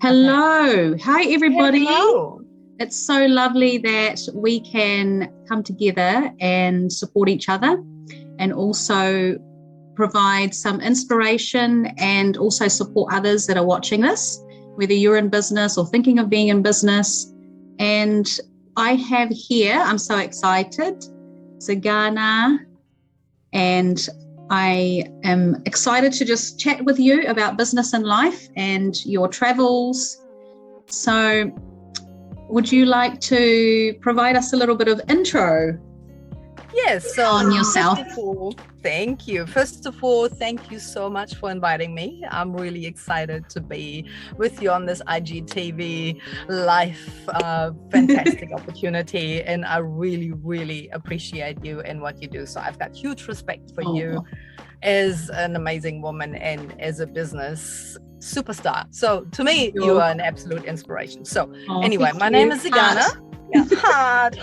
Hello. Hi, everybody. Hello. It's so lovely that we can come together and support each other and also provide some inspiration and also support others that are watching this, whether you're in business or thinking of being in business. And I have here, I'm so excited, Zygana, and I am excited to just chat with you about business and life and your travels. So would you like to provide us a little bit of intro? Yes, so on yourself? Thank you. First of all, thank you so much for inviting me. I'm really excited to be with you on this IGTV life, fantastic opportunity. And I really, really appreciate you and what you do. So I've got huge respect for you as an amazing woman and as a business superstar. So to me, you are an absolute inspiration. So anyway, my name is Zygana. Yeah, hard.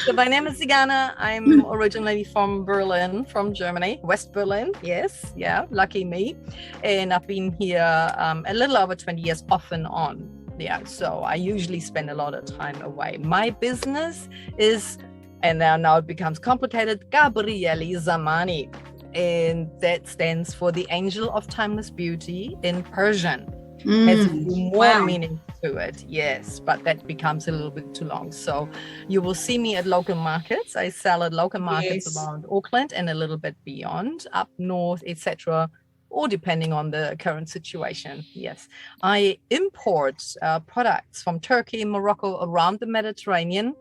So my name is Zygana. I'm originally from Berlin, from Germany, West Berlin. Yes, yeah, lucky me. And I've been here a little over 20 years off and on. Yeah, so I usually spend a lot of time away. My business is, and now it becomes complicated, Gabriely Zamany. And that stands for the Angel of Timeless Beauty in Persian. Has a few more meaning to it, yes, but that becomes a little bit too long. So you will see me at local markets. I sell at local markets around Auckland and a little bit beyond, up north, etc., or depending on the current situation. Yes, I import products from Turkey, Morocco, around the Mediterranean,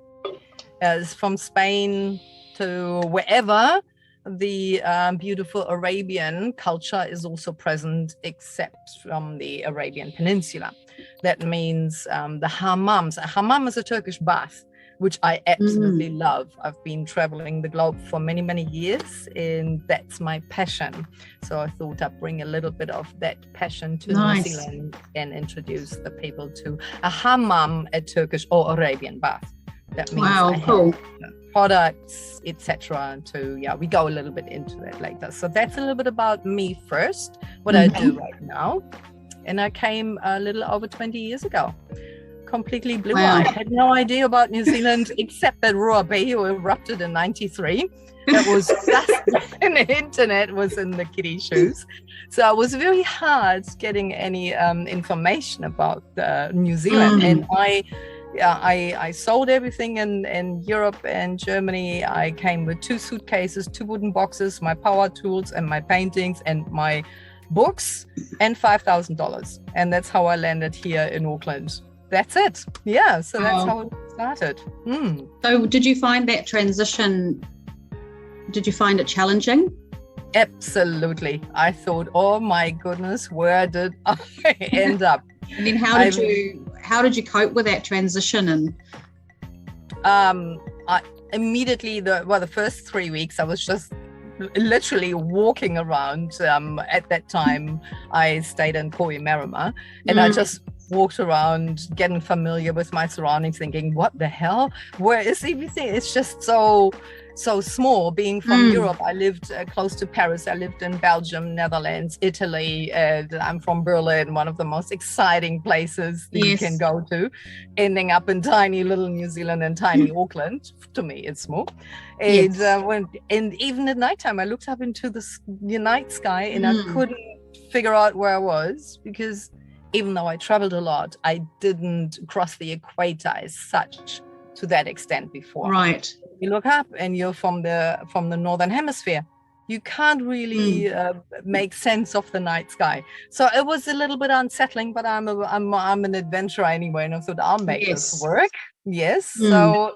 from Spain to wherever. The beautiful Arabian culture is also present, except from the Arabian Peninsula. That means the hammams. A hammam is a Turkish bath, which I absolutely love. I've been traveling the globe for many, many years, and that's my passion. So I thought I'd bring a little bit of that passion to New Zealand and introduce the people to a hammam, a Turkish or Arabian bath. That means cool. Products, etc. We go a little bit into that later. So that's a little bit about me first, what I do right now. And I came a little over 20 years ago, completely blue-eyed. Had no idea about New Zealand except that Ruapehu erupted in 93. That was just when the internet was in the kiddie shoes. So it was very hard getting any information about New Zealand. And I sold everything in Europe and Germany. I came with 2 suitcases, 2 wooden boxes, my power tools and my paintings and my books and $5,000. And that's how I landed here in Auckland. That's it. Yeah, so that's how it started. So did you find that transition, did you find it challenging? Absolutely. I thought, oh my goodness, where did I end up? And then how did you cope with that transition? And I immediately, the first 3 weeks, I was just literally walking around. At that time, I stayed in Kohimarama, and I just walked around, getting familiar with my surroundings, thinking, what the hell? Where is everything? It's just so small. Being from Europe, I lived close to Paris. I lived in Belgium, Netherlands, Italy. I'm from Berlin, one of the most exciting places that you can go to. Ending up in tiny little New Zealand and tiny Auckland. To me, it's small. And and even at nighttime, I looked up into the night sky and I couldn't figure out where I was, because even though I traveled a lot, I didn't cross the equator as such to that extent before. Right. You look up and you're from the northern hemisphere. You can't really make sense of the night sky. So it was a little bit unsettling, but I'm an adventurer anyway, and I thought I'll make this work. Yes. So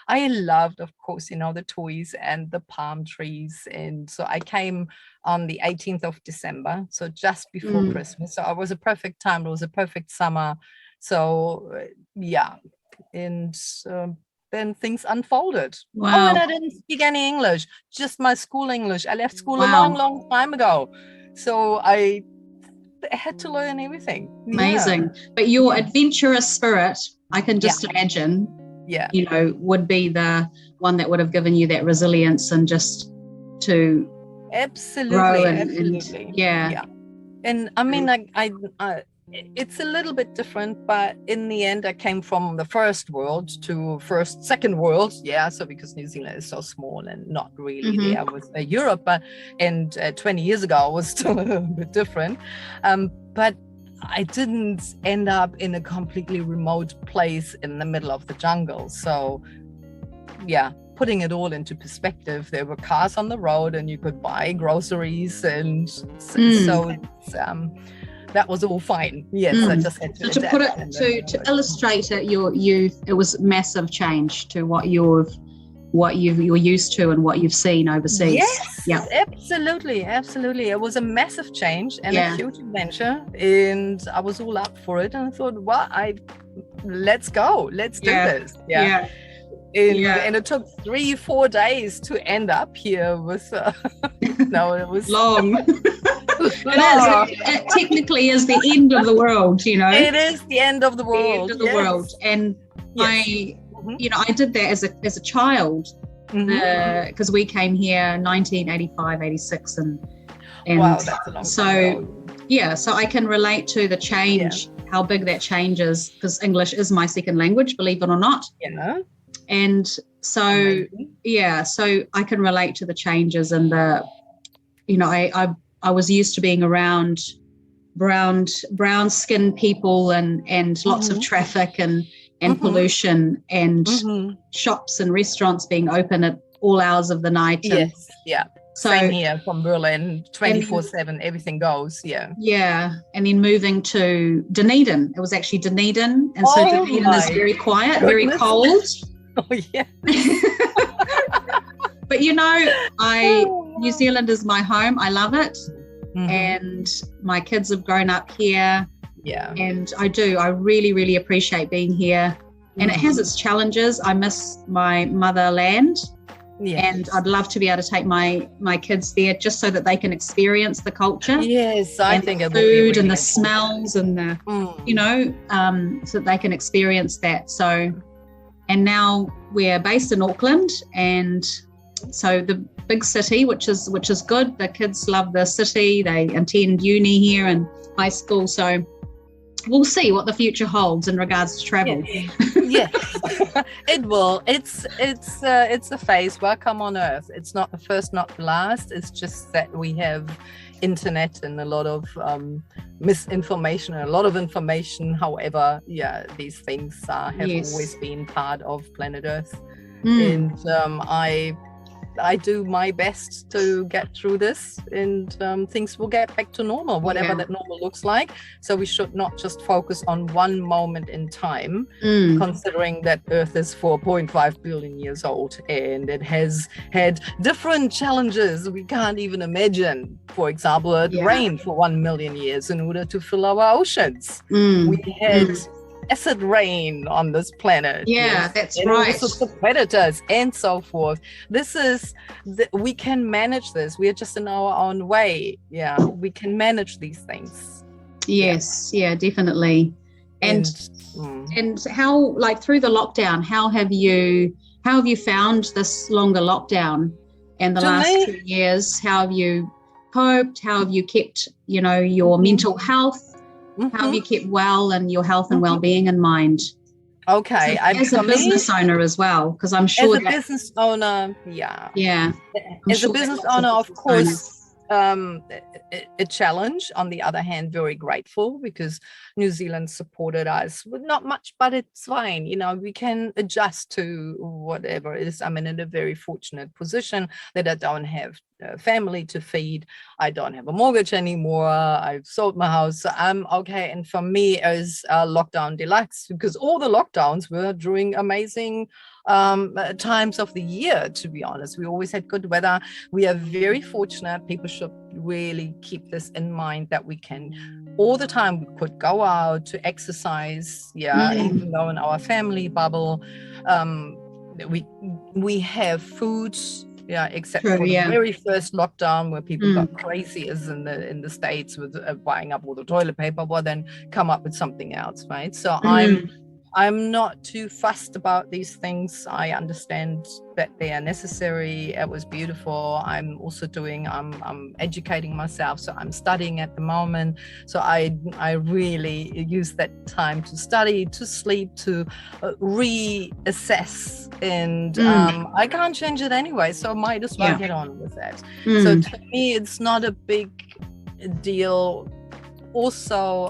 I loved, of course, the toys and the palm trees. And so I came on the 18th of December, so just before Christmas. So it was a perfect time. It was a perfect summer. So and then things unfolded. And I didn't speak any English, just my school English. I left school a long time ago. So I had to learn everything. Amazing. But your adventurous spirit, I can just imagine, would be the one that would have given you that resilience and just to absolutely grow absolutely. And And I mean, It's a little bit different, but in the end I came from the first world to second world. Yeah, so because New Zealand is so small and not really there with Europe, and 20 years ago was still a bit different. But I didn't end up in a completely remote place in the middle of the jungle. So yeah, putting it all into perspective, there were cars on the road and you could buy groceries, and so it's, that was all fine. Yes, I just had to put it to illustrate it. It was massive change to what you're used to and what you've seen overseas. Yes, yeah, absolutely. It was a massive change and a huge adventure, and I was all up for it. And I thought, well, let's go, let's do this. Yeah. And it took 3-4 days to end up here with. No, it was long. It technically is the end of the world, you know. It is the end of the world. The end of the world. And I did that as a child, because we came here 1985, 86, and wow, that's a long time. So I can relate to the change, how big that change is, because English is my second language, believe it or not. Yeah. And so so I can relate to the changes and the, I was used to being around brown skinned people and lots of traffic and pollution and shops and restaurants being open at all hours of the night. Yes, So, same here from Berlin, 24/7, everything goes. Yeah, and then moving to Dunedin. It was actually Dunedin, and so Dunedin is very quiet, very cold. Oh yeah. But New Zealand is my home. I love it. And my kids have grown up here. Yeah. And I really, really appreciate being here. And it has its challenges. I miss my motherland. Yes. And I'd love to be able to take my kids there just so that they can experience the culture. Yes, I think the food and the smells and the, so that they can experience that. So, and now we're based in Auckland, and so the big city, which is good. The kids love the city. They attend uni here and high school. So we'll see what the future holds in regards to travel. Yes, it will. It's a phase. Welcome on Earth. It's not the first, not the last. It's just that we have internet and a lot of misinformation and a lot of information. However, these things have always been part of planet Earth. And I do my best to get through this, and things will get back to normal, whatever that normal looks like. So we should not just focus on one moment in time, considering that Earth is 4.5 billion years old and it has had different challenges we can't even imagine. For example, it rained for 1 million years in order to fill our oceans. We had acid rain on this planet. That's and right. All sorts of predators and so forth. We can manage this. We are just in our own way. We can manage these things. Yes, definitely. And how, like, through the lockdown, how have you found this longer lockdown and the last 2 years? How have you coped? How have you kept your mental health? How have you kept well and your health and well-being in mind? Okay, as a business owner as well, because I'm sure as a business owner, as a business owner, of course, a challenge. On the other hand, very grateful, because New Zealand supported us with not much, but it's fine. We can adjust to whatever it is. I'm in a very fortunate position that I don't have a family to feed. I don't have a mortgage anymore. I've sold my house. So I'm okay. And for me, as lockdown deluxe, because all the lockdowns were during amazing times of the year, to be honest. We always had good weather. We are very fortunate. People should really keep this in mind, that we can all the time, we could go out to exercise, even though in our family bubble, we have food, except for the very first lockdown where people got crazy, as in the States, with buying up all the toilet paper, well, then come up with something else, right? So I'm not too fussed about these things. I understand that they are necessary. It was beautiful. I'm also I'm educating myself. So I'm studying at the moment. So I really use that time to study, to sleep, to reassess. And I can't change it anyway. So I might as well get on with that. So to me, it's not a big deal. Also,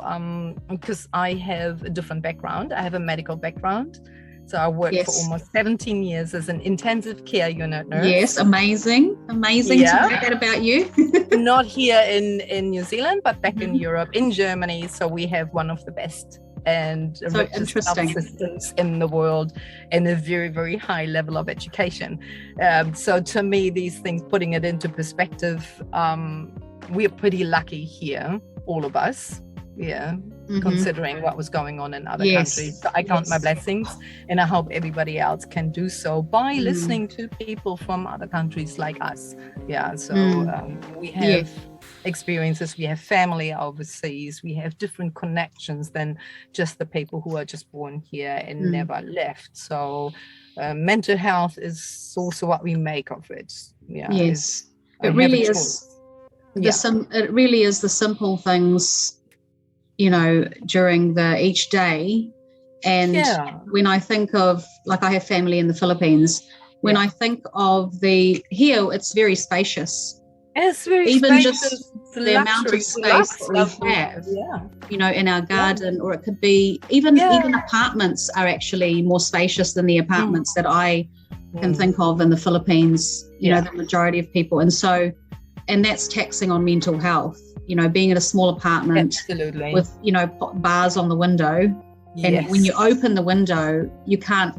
because I have a different background. I have a medical background. So I worked for almost 17 years as an intensive care unit nurse. Yes, amazing to know that about you. Not here in New Zealand, but back in Europe, in Germany. So we have one of the best and richest health systems in the world, and a very, very high level of education. So to me, these things, putting it into perspective, we're pretty lucky here, all of us, considering what was going on in other countries. So I count my blessings, and I hope everybody else can do so by listening to people from other countries like us. We have experiences, we have family overseas, we have different connections than just the people who are just born here and never left. So mental health is also what we make of it. It really is. It really is the simple things, during each day. And when I think of, like, I have family in the Philippines, when I think of here, it's very spacious. It's very even spacious. Just the amount of space that we have, in our garden, or it could be even apartments are actually more spacious than the apartments that I can think of in the Philippines, the majority of people. And that's taxing on mental health, being in a small apartment with, bars on the window. And when you open the window, you can't,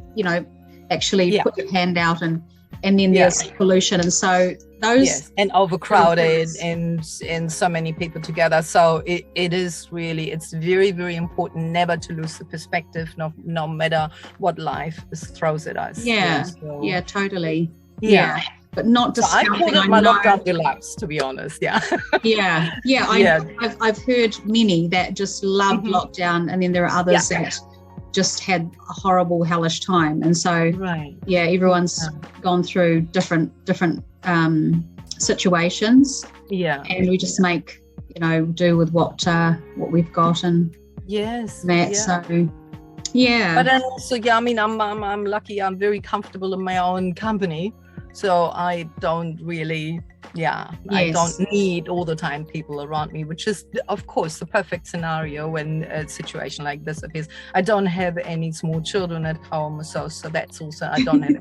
actually put your hand out, and then there's pollution. And so those and overcrowded and so many people together. So it is really, it's very, very important never to lose the perspective, no matter what life throws at us. Totally. But not discounting. I call it my lockdown deluxe, to be honest. I've heard many that just loved lockdown, and then there are others that just had a horrible, hellish time. And so everyone's gone through different situations. And we just make do with what we've got. And so but then also I'm lucky. I'm very comfortable in my own company. So I don't really, I don't need all the time people around me, which is, of course, the perfect scenario when a situation like this appears. I don't have any small children at home, so that's also, I don't have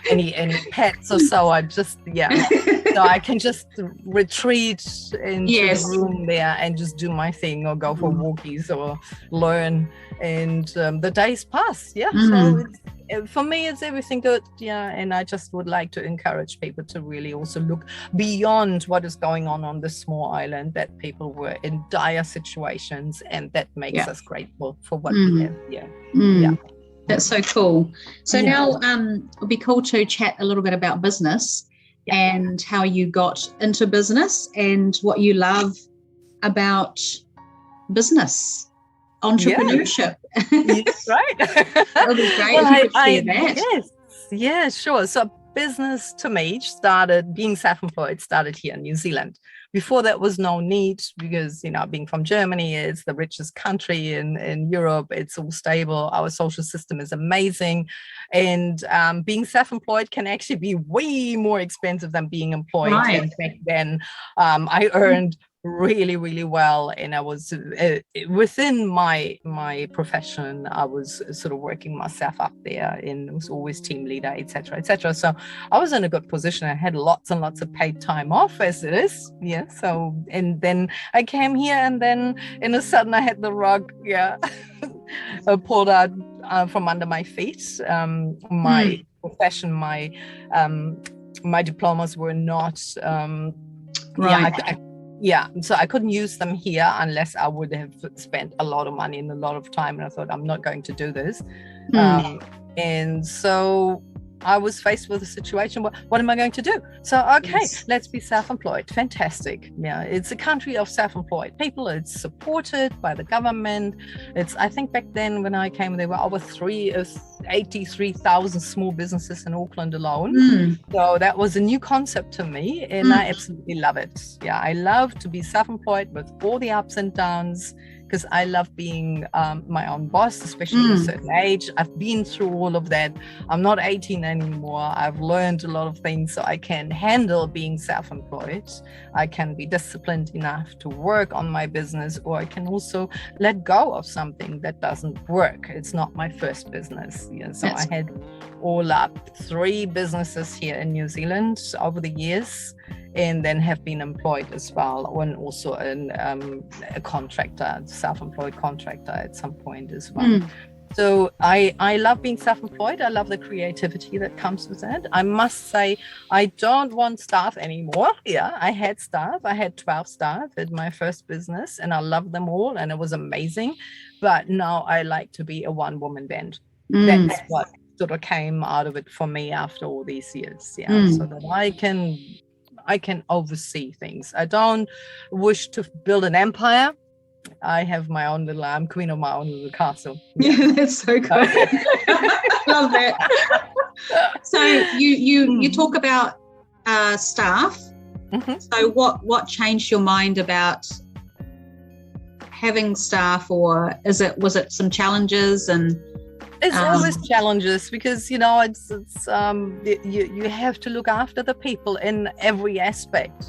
any pets or so. I just, so I can just retreat into the room there and just do my thing, or go for walkies, or learn, and the days pass. So for me, it's everything good. And I just would like to encourage people to really also look beyond what is going on this small island, that people were in dire situations, and that makes us grateful for what we have. That's so cool. So now it'll be cool to chat a little bit about business and how you got into business and what you love about business. Entrepreneurship. Right. That would be great if you could share that. Yes, sure. So business to me being self-employed started here in New Zealand. Before that was no need, because being from Germany, it's the richest country in Europe. It's all stable. Our social system is amazing, and being self-employed can actually be way more expensive than being employed. Right. And back then, I earned really, really well, and I was within my profession, I was sort of working myself up there, and was always team leader, etc. So I was in a good position. I had lots and lots of paid time off, as it is. So, and then I came here, and then in a sudden I had the rug pulled out from under my feet. My profession, my diplomas were not so I couldn't use them here unless I would have spent a lot of money and a lot of time, and I thought, I'm not going to do this. And so I was faced with a situation. What am I going to do? So, okay, Yes. let's be self-employed. Fantastic. Yeah, it's a country of self-employed people. It's supported by the government. I think back then when I came, there were over 83,000 small businesses in Auckland alone. So that was a new concept to me, and I absolutely love it. Yeah, I love to be self-employed with all the ups and downs, because I love being my own boss, especially at a certain age. I've been through all of that. I'm not 18 anymore. I've learned a lot of things, so I can handle being self-employed. I can be disciplined enough to work on my business, or I can also let go of something that doesn't work. It's not my first business. Yeah, so I had all up 3 businesses here in New Zealand over the years, and then have been employed as well, and also a contractor, self-employed contractor at some point as well. So I love being self-employed. I love the creativity that comes with it. I must say, I don't want staff anymore. Yeah, I had staff. I had 12 staff at my first business, and I loved them all, and it was amazing. But now I like to be a one-woman band. That's what sort of came out of it for me after all these years. Yeah, so that I can oversee things. I don't wish to build an empire. I have my own little, I'm queen of my own little castle. Yeah, that's so cool. Love that. So you talk about staff. So what changed your mind about having staff, or was it some challenges? And it's always challenges, because you have to look after the people in every aspect.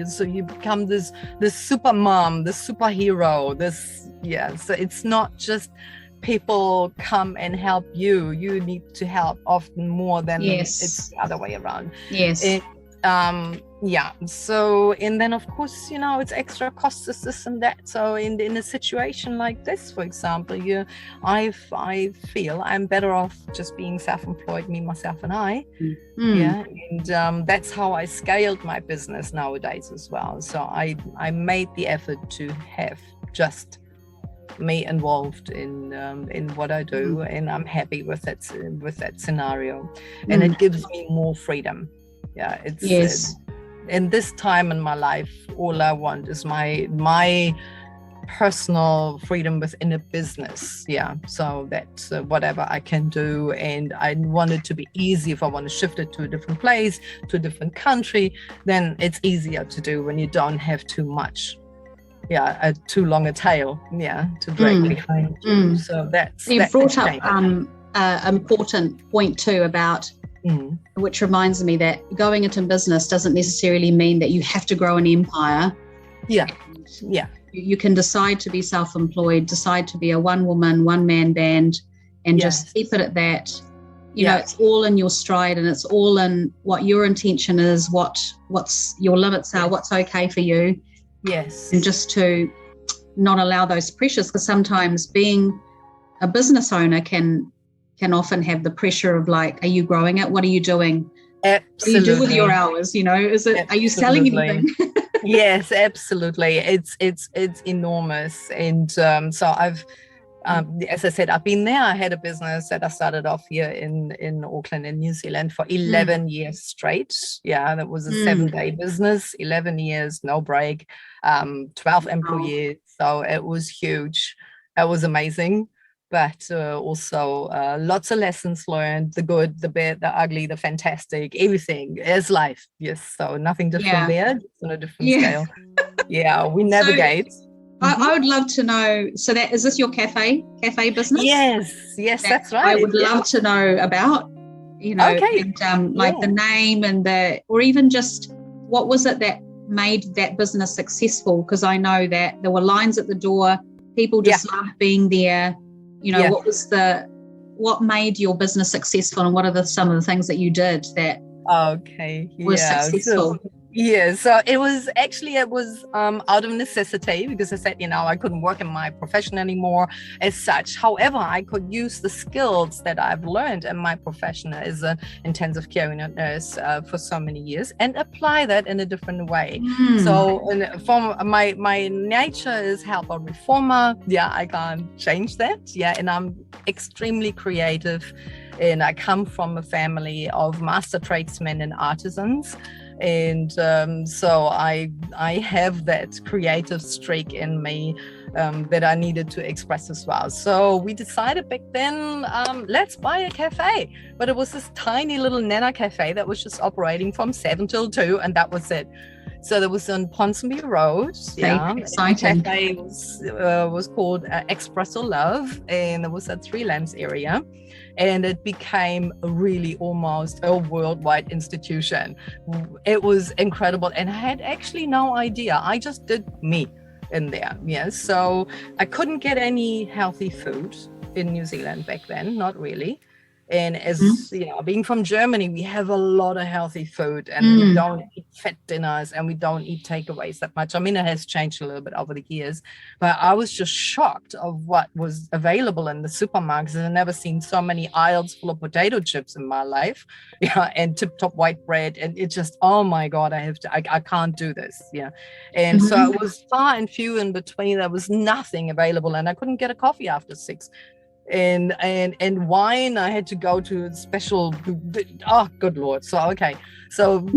So you become this super mom, this superhero, so it's not just people come and help you. You need to help often more than it's the other way around. So, and then of course, it's extra costs, this and that. So in a situation like this, for example, I feel I'm better off just being self-employed, me, myself, and I. And that's how I scaled my business nowadays as well. So I made the effort to have just me involved in what I do, and I'm happy with that scenario, and it gives me more freedom. Yeah, it's in this time in my life, all I want is my personal freedom within a business. So that's whatever I can do, and I want it to be easy. If I want to shift it to a different place, to a different country, then it's easier to do when you don't have too much too long a tail to drag behind you. So you've brought up an important point too about which reminds me that going into business doesn't necessarily mean that you have to grow an empire. You can decide to be self-employed, decide to be a one-woman, one-man band, and just keep it at that. You know, it's all in your stride, and it's all in what your intention is, what's your limits are, what's okay for you. And just to not allow those pressures, because sometimes being a business owner can often have the pressure of like, are you growing it? What are you doing? Absolutely. What do you do with your hours? Are you selling anything? Yes, absolutely. It's enormous. And so I've, as I said, I've been there. I had a business that I started off here in Auckland in New Zealand for 11 years straight. That was a 7-day business, 11 years, no break, 12 employees. So it was huge. It was amazing. But also lots of lessons learned, the good, the bad, the ugly, the fantastic, everything is life. Yes, so nothing different there, just on a different scale. We navigate. So, I would love to know, so is this your cafe business? Yes, that's right. I would love to know about, and, like the name and or even just what was it that made that business successful? Because I know that there were lines at the door, people just loved being there. What made your business successful, and what are some of the things that you did that was successful? So it was out of necessity, because I said, I couldn't work in my profession anymore as such. However, I could use the skills that I've learned in my profession as an intensive care unit nurse for so many years, and apply that in a different way. So from my nature is helper reformer. I can't change that. And I'm extremely creative. And I come from a family of master tradesmen and artisans. And so I have that creative streak in me that I needed to express as well. So we decided back then, let's buy a cafe. But it was this tiny little Nana cafe that was just operating from 7 till 2, and that was it. So there was on Ponsonby Road. Yeah, exciting. The cafe was called Espresso Love, and it was at Three Lamps area. And it became really almost a worldwide institution. It was incredible. And I had actually no idea. I just did me in there. Yeah. So I couldn't get any healthy food in New Zealand back then, not really. And as you know, being from Germany, we have a lot of healthy food, and we don't eat fat dinners, and we don't eat takeaways that much. I mean, it has changed a little bit over the years, but I was just shocked of what was available in the supermarkets. I've never seen so many aisles full of potato chips in my life, yeah, and tip-top white bread, and it just, oh my God, I can't do this, yeah. And so it was far and few in between. There was nothing available, and I couldn't get a coffee after 6. And wine, I had to go to a special, oh good Lord. So okay, so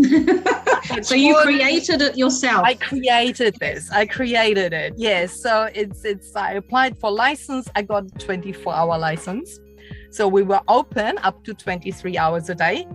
so you created it yourself. I created it, yes. So it's I applied for license. I got a 24-hour license, so we were open up to 23 hours a day,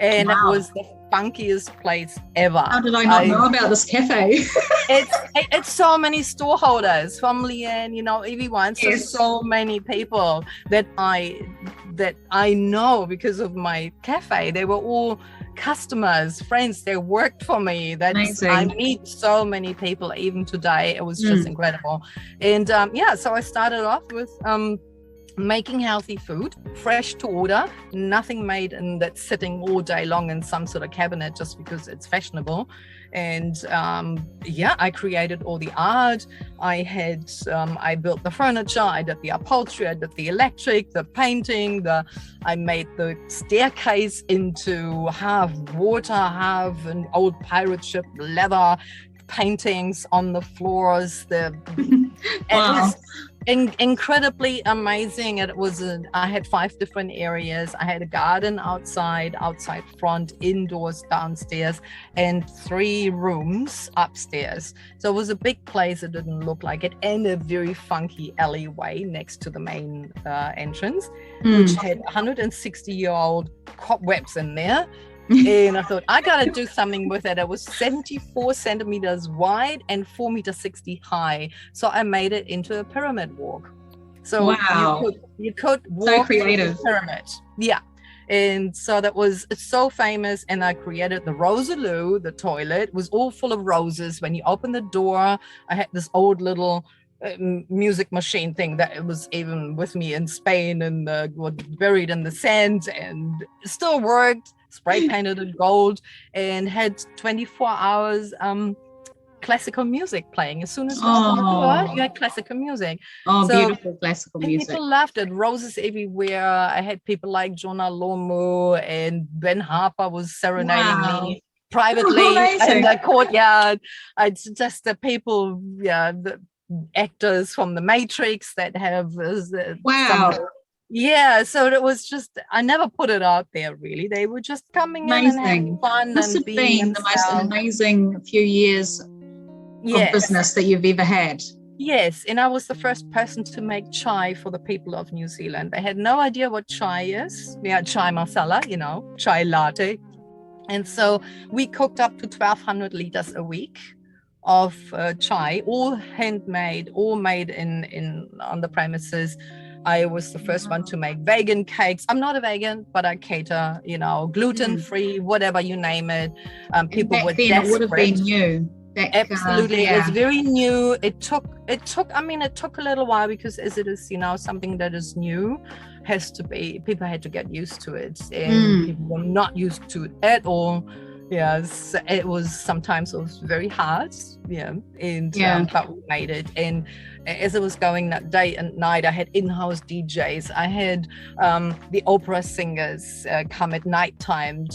and it was the funkiest place ever. How did I not know about this cafe? It's so many storeholders from Leanne, you know, everyone. So many people that I know because of my cafe. They were all customers, friends. They worked for me. I meet so many people even today. It was just incredible. And so I started off with making healthy food, fresh to order, nothing made and that's sitting all day long in some sort of cabinet just because it's fashionable. And I created all the art. I built the furniture, I did the upholstery, I did the electric, the painting, I made the staircase into half water, half an old pirate ship leather, paintings on the floors. Wow. Incredibly amazing. It was I had 5 different areas. I had a garden outside front, indoors, downstairs, and 3 rooms upstairs. So it was a big place. It didn't look like it, and a very funky alleyway next to the main entrance, which had 160-year-old cobwebs in there. And I thought, I gotta do something with it. It was 74 centimeters wide and 4.60 meters high. So I made it into a pyramid walk. So you could walk through the pyramid. Yeah. And so it's so famous. And I created the Rosaloo, the toilet was all full of roses. When you open the door, I had this old little music machine thing that it was even with me in Spain and was buried in the sand and still worked. Spray painted it gold and had 24 hours classical music playing. As soon as you opened the door, you had classical music. So beautiful classical music. People loved it. Roses everywhere. I had people like Jonah Lomu, and Ben Harper was serenading me privately in the courtyard. It's just the people, the actors from The Matrix that have so it was just, I never put it out there really. They were just coming in and having fun. Must have been the most amazing few years of business that you've ever had. Yes, and I was the first person to make chai for the people of New Zealand. They had no idea what chai is. We had chai masala, chai latte. And so we cooked up to 1,200 liters a week of chai, all handmade, all made in on the premises. I was the first one to make vegan cakes. I'm not a vegan, but I cater, gluten-free, whatever you name it. People were desperate. It would have been new. Absolutely. It was very new. It took a little while because as it is, something that is new people had to get used to it, and people were not used to it at all. Yes, it was very hard. But we made it. And as it was going that day and night, I had in-house DJs. I had the opera singers come at nighttime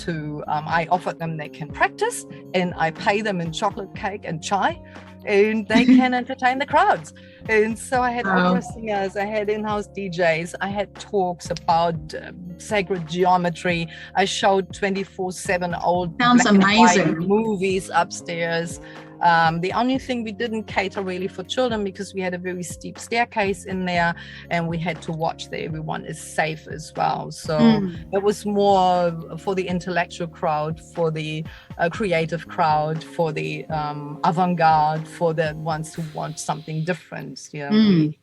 I offered them they can practice, and I pay them in chocolate cake and chai, and they can entertain the crowds. And so I had opera singers, I had in-house DJs, I had talks about sacred geometry. I showed 24/7 old Sounds black and white amazing. movies upstairs. The only thing, we didn't cater really for children because we had a very steep staircase in there, and we had to watch that everyone is safe as well. So it was more for the intellectual crowd, for the creative crowd, for the avant-garde, for the ones who want something different. We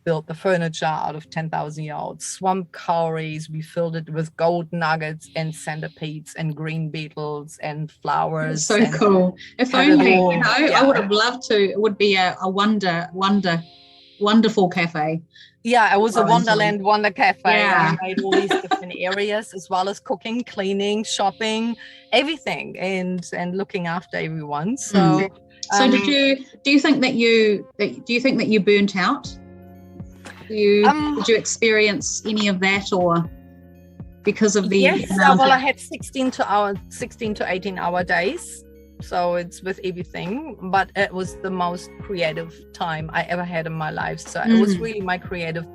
built the furniture out of 10,000-year-old swamp cowries. We filled it with gold nuggets and centipedes and green beetles and flowers. So cool. If only, I would have loved to. It would be a wonderful cafe. Yeah, it was a Wonderland Wonder Cafe. Yeah. I made all these different areas, as well as cooking, cleaning, shopping, everything, and looking after everyone. So, do you think that you burnt out? Did you experience any of that, or because of the? Yes, well, I had 16 to 18 hour days. So it's with everything, but it was the most creative time I ever had in my life. So it was really my creative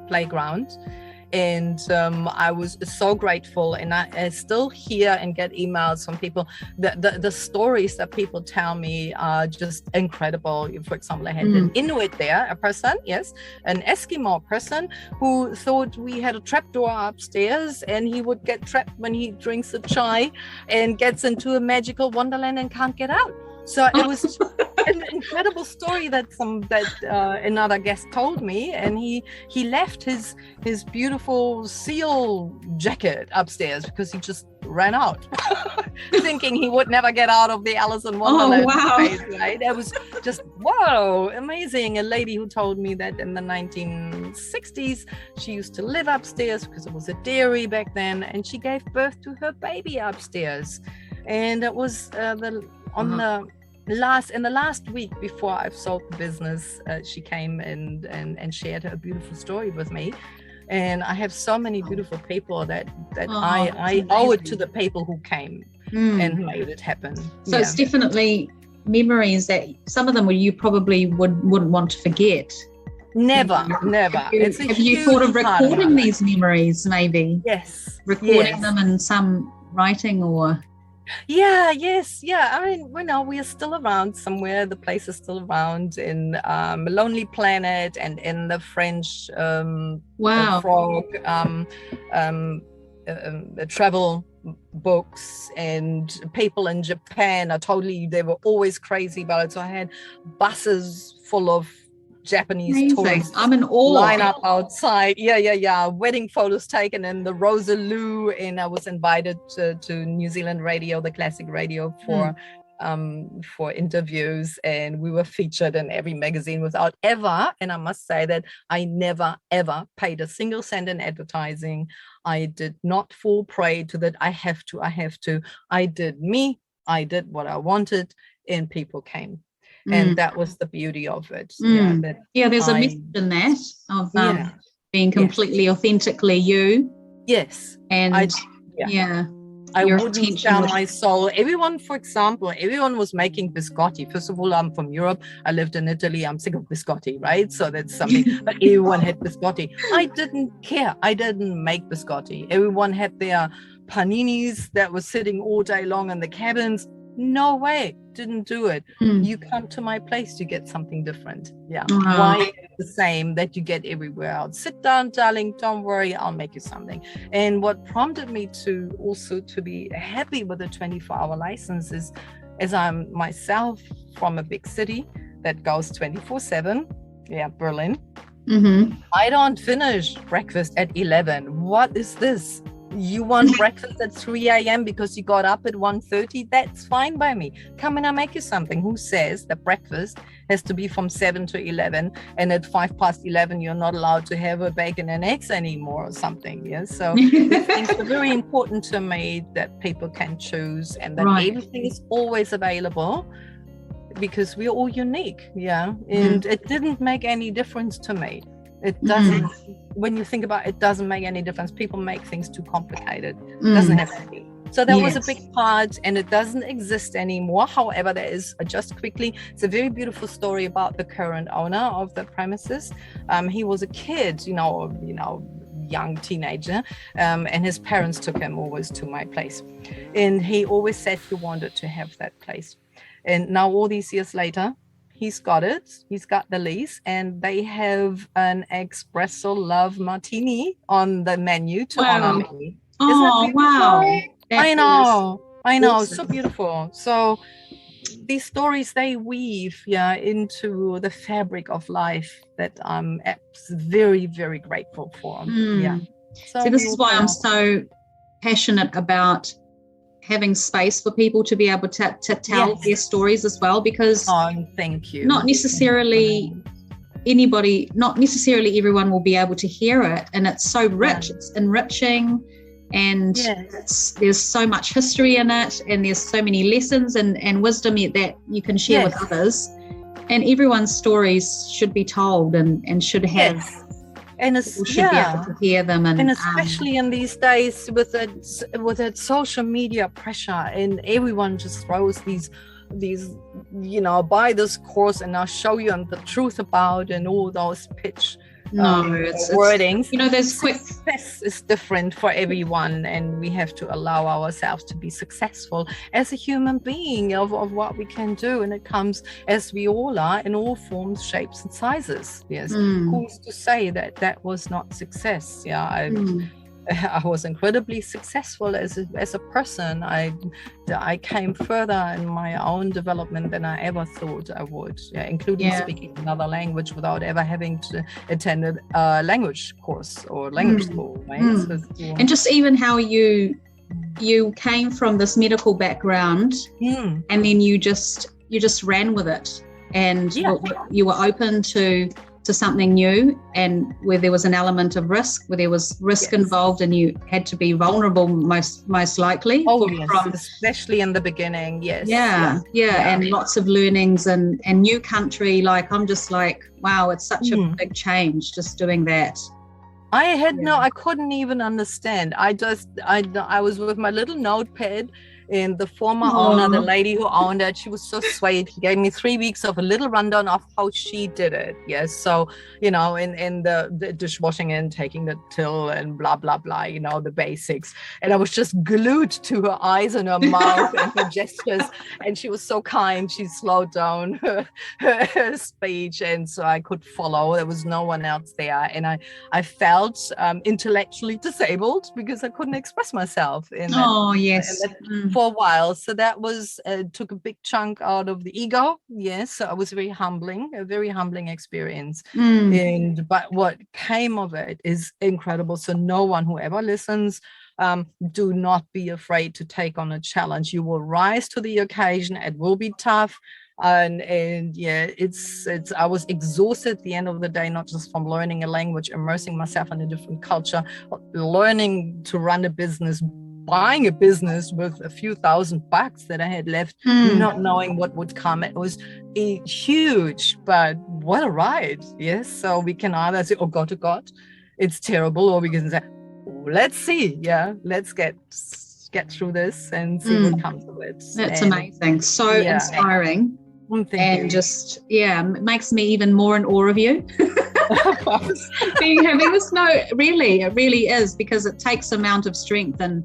playground. And I was so grateful, and I still hear and get emails from people. The stories that people tell me are just incredible. For example, I had an Inuit there, an Eskimo person who thought we had a trapdoor upstairs, and he would get trapped when he drinks a chai and gets into a magical wonderland and can't get out. So it was an incredible story that another guest told me, and he left his beautiful seal jacket upstairs because he just ran out, thinking he would never get out of the Alice in Wonderland phase, right? It was just amazing. A lady who told me that in the 1960s she used to live upstairs because it was a dairy back then, and she gave birth to her baby upstairs, and it was in the last week before I've sold the business, she came and shared her beautiful story with me. And I have so many beautiful people that I owe it to the people who came and made it happen. So it's definitely memories that some of them you probably wouldn't want to forget. Never. Have you thought of recording these memories, maybe? Yes. Recording them in some writing or... Yes. I mean, we are still around somewhere. The place is still around in Lonely Planet and in the French Frog travel books, and people in Japan they were always crazy about it. So I had buses full of Japanese tourists. I'm in awe. Line up outside. Yeah. Wedding photos taken in the Rosaloo, and I was invited to New Zealand radio, the classic radio, for interviews, and we were featured in every magazine without ever. And I must say that I never ever paid a single cent in advertising. I did not fall prey to that. I have to. I did me. I did what I wanted, and people came. And that was the beauty of it. There's a message in that of being completely authentically you. Yes. And I wouldn't sell my soul. Everyone was making biscotti. First of all, I'm from Europe. I lived in Italy. I'm sick of biscotti, right? So that's something. But everyone had biscotti. I didn't care. I didn't make biscotti. Everyone had their paninis that were sitting all day long in the cabins. No way, didn't do it. You come to my place to get something different. Why the same that you get everywhere else? Sit down, darling, don't worry, I'll make you something. And what prompted me to be happy with the 24-hour license is, as I'm myself from a big city that goes 24/7, Berlin, I don't finish breakfast at 11. What is this? You want breakfast at 3 a.m. because you got up at 1:30? That's fine by me. Come and I'll make you something. Who says that breakfast has to be from 7 to 11, and at 11:05 you're not allowed to have a bacon and eggs anymore or something? So these things are very important to me, that people can choose, and that everything is always available, because we're all unique. And it didn't make any difference to me. It doesn't, when you think about it, it doesn't make any difference. People make things too complicated. It doesn't have to be. So that was a big part, and it doesn't exist anymore. However, there is, just quickly, it's a very beautiful story about the current owner of the premises. He was a kid, young teenager, and his parents took him always to my place. And he always said he wanted to have that place. And now all these years later, he's got it. He's got the lease, and they have an espresso love martini on the menu to honor me. Oh, wow. I know, awesome. So beautiful. So these stories, they weave into the fabric of life that I'm very, very grateful for. So this is why I'm so passionate about having space for people to be able to tell their stories as well, because thank you. Not necessarily everyone will be able to hear it, and it's so rich, it's enriching, and there's so much history in it, and there's so many lessons and wisdom that you can share with others, and everyone's stories should be told and should have and people should be able to hear them, and especially in these days with that social media pressure, and everyone just throws these buy this course and I'll show you the truth about, and all those pitch wordings. There's success is different for everyone, and we have to allow ourselves to be successful as a human being of what we can do, and it comes, as we all are, in all forms, shapes and sizes. Who's to say that was not success? I was incredibly successful as a person. I came further in my own development than I ever thought I would, including speaking another language without ever having to attend a language course or language school. Right? And just even how you came from this medical background, and then you just ran with it, and you were open to something new, and where there was an element of risk, where there was risk involved, and you had to be vulnerable most likely. Especially in the beginning. And lots of learnings and new country. Like, I'm just like, wow, it's such a big change just doing that. I couldn't even understand. I was with my little notepad, and the former owner, the lady who owned it, she was so sweet. She gave me 3 weeks of a little rundown of how she did it. So, in the dishwashing and taking the till and blah, blah, blah, the basics. And I was just glued to her eyes and her mouth and her gestures. And she was so kind. She slowed down her speech. And so I could follow. There was no one else there. And I felt intellectually disabled because I couldn't express myself for a while. So that was took a big chunk out of the ego. So it was a very humbling experience. But what came of it is incredible. So no one who ever listens, do not be afraid to take on a challenge. You will rise to the occasion. It will be tough. And it's I was exhausted at the end of the day, not just from learning a language, immersing myself in a different culture, learning to run a business, buying a business with a few $1,000 that I had left, not knowing what would come. It was huge, but what a ride. So we can either say, oh God, it's terrible, or we can say, let's see, let's get through this and see what comes of it. That's amazing. So inspiring. Thank you. Just it makes me even more in awe of you. Having this it really is, because it takes amount of strength and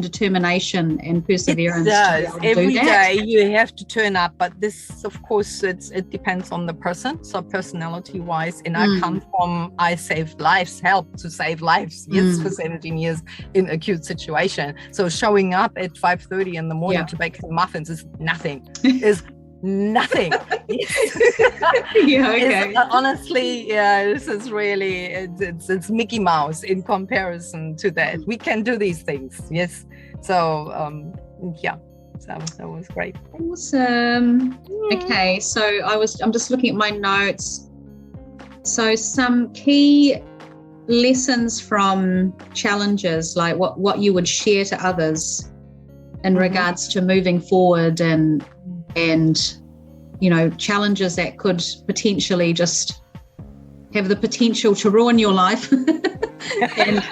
determination and perseverance. It does. Every day you have to turn up, but this, of course, it depends on the person. So personality wise, and I saved lives, helped to save lives, for 17 years in acute situation. So showing up at 5:30 in the morning to bake some muffins is nothing. Nothing. Honestly, this is really it's Mickey Mouse in comparison to that. We can do these things. So that was great. Awesome. Okay, so I'm just looking at my notes. So some key lessons from challenges, like what you would share to others in regards to moving forward and challenges that could potentially just have the potential to ruin your life. And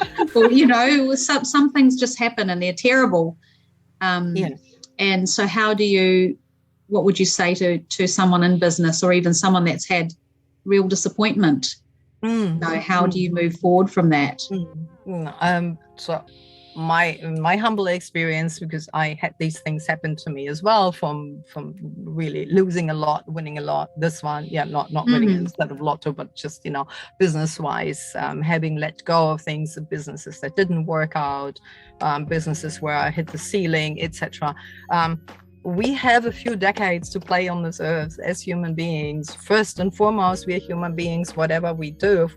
some things just happen and they're terrible, Yes. And so what would you say to someone in business, or even someone that's had real disappointment? How do you move forward from that? So my humble experience, because I had these things happen to me as well, from really losing a lot, winning a lot. This one, not winning instead of lotto, but just, business wise, having let go of things, businesses that didn't work out, businesses where I hit the ceiling, etc. We have a few decades to play on this earth as human beings. First and foremost, we are human beings. Whatever we do, if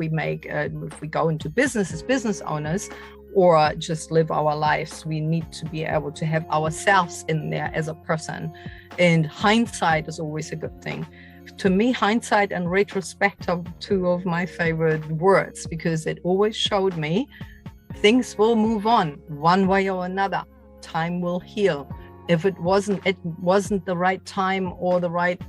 we go into business as business owners, or just live our lives, we need to be able to have ourselves in there as a person. And hindsight is always a good thing. To me, hindsight and retrospect are two of my favorite words, because it always showed me things will move on one way or another. Time will heal. If it wasn't the right time or the right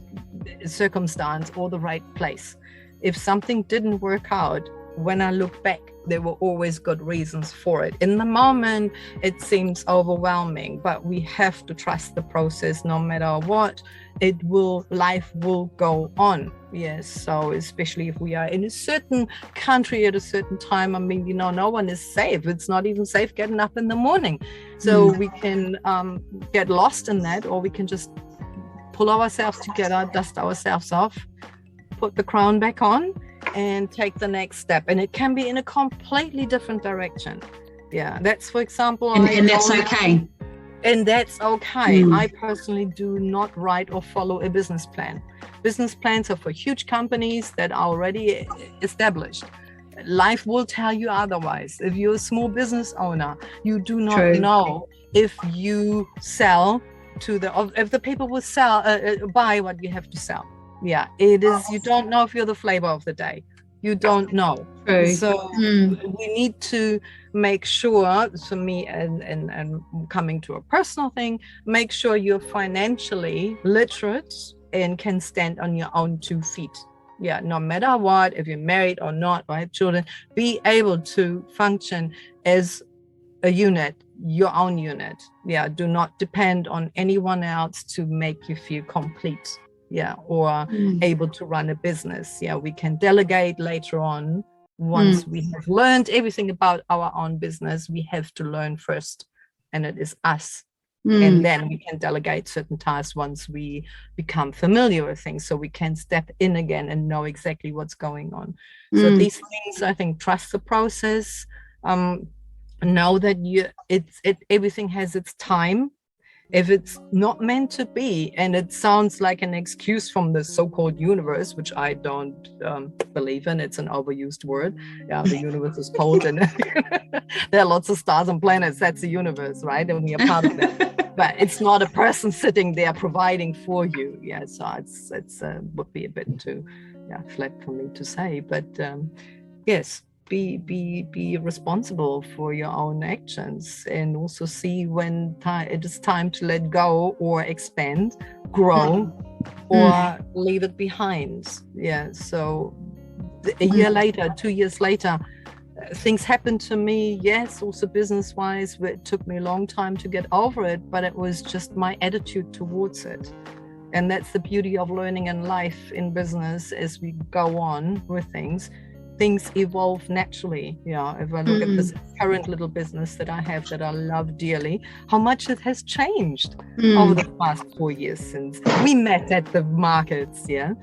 circumstance or the right place. If something didn't work out, when I look back, there were always good reasons for it. In the moment, it seems overwhelming, but we have to trust the process no matter what. Life will go on. Yes. So especially if we are in a certain country at a certain time, no one is safe. It's not even safe getting up in the morning. So we can get lost in that, or we can just pull ourselves together, dust ourselves off, put the crown back on, and take the next step. And it can be in a completely different direction. Yeah, that's, for example, and that's okay. And that's okay. I personally do not write or follow a business plan. Business plans are for huge companies that are already established. Life will tell you otherwise. If you're a small business owner, you do not know if you sell if the people will buy what you have to sell. Yeah, it is. You don't know if you're the flavor of the day. You don't know. So we need to make sure, for me, and coming to a personal thing, make sure you're financially literate and can stand on your own 2 feet. Yeah, no matter what, if you're married or not, or have children, be able to function as a unit, your own unit. Yeah, do not depend on anyone else to make you feel complete. Yeah, or able to run a business. Yeah, we can delegate later on. Once we have learned everything about our own business, we have to learn first, and it is us. And then we can delegate certain tasks once we become familiar with things, so we can step in again and know exactly what's going on. So these things, I think, trust the process. Know that everything has its time. If it's not meant to be, and it sounds like an excuse from the so-called universe, which I don't believe in, it's an overused word. Yeah, the universe is cold, and there are lots of stars and planets. That's the universe, right? And we are part of that. But it's not a person sitting there providing for you. Yeah, so it's would be a bit too flat for me to say. But yes. Be responsible for your own actions, and also see when it is time to let go or expand, grow, or leave it behind. Yeah. So a year later, 2 years later, things happened to me. Yes, also business-wise, it took me a long time to get over it, but it was just my attitude towards it. And that's the beauty of learning in life, in business, as we go on with things evolve naturally. Yeah, if I look at this current little business that I have, that I love dearly, how much it has changed over the past 4 years since we met at the markets. Yeah.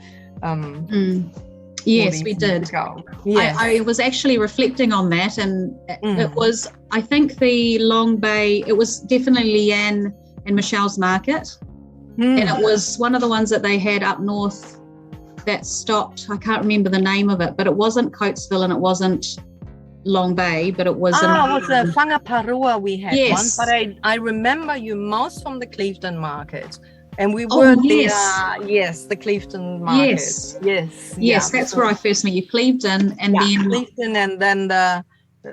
Yes, we did. Yes. I was actually reflecting on that, and it was, I think, the Long Bay, it was definitely Leanne and Michelle's market, and it was one of the ones that they had up north that stopped. I can't remember the name of it, but it wasn't Coatesville and it wasn't Long Bay, but it was... it was a Whangaparua we had one, but I remember you most from the Clifton market. And we were there, yes, the Clifton market. Yes, that's where I first met you, Clifton, and then... Clifton, and then the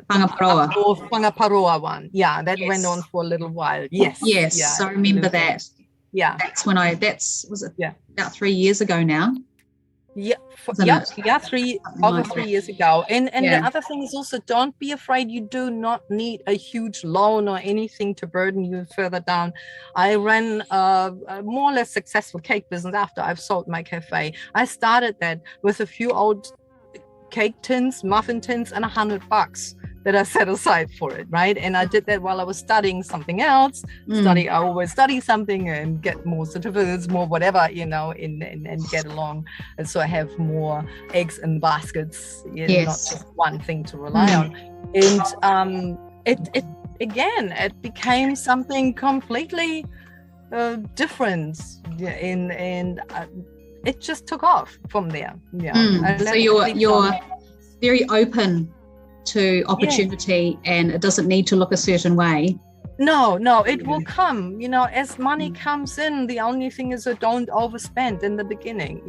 Whangaparua one. Yeah, that went on for a little while. Yes, I remember that. Yeah. That's when was it about 3 years ago now? Yeah, isn't yeah, it? yeah, over Like 3 years ago. And Yeah. the other thing is also, don't be afraid. You do not need a huge loan or anything to burden you further down. I ran a more or less successful cake business after I've sold my cafe. I started that with a few old cake tins, muffin tins, and $100 that I set aside for it, right? And I did that while I was studying something else. I always study something and get more certificates, more whatever, and get along. And so I have more eggs in baskets, not just one thing to rely on. And it became something completely different, and it just took off from there. So you're very open to opportunity, and it doesn't need to look a certain way. No, it will come, as money comes in. The only thing is that don't overspend in the beginning.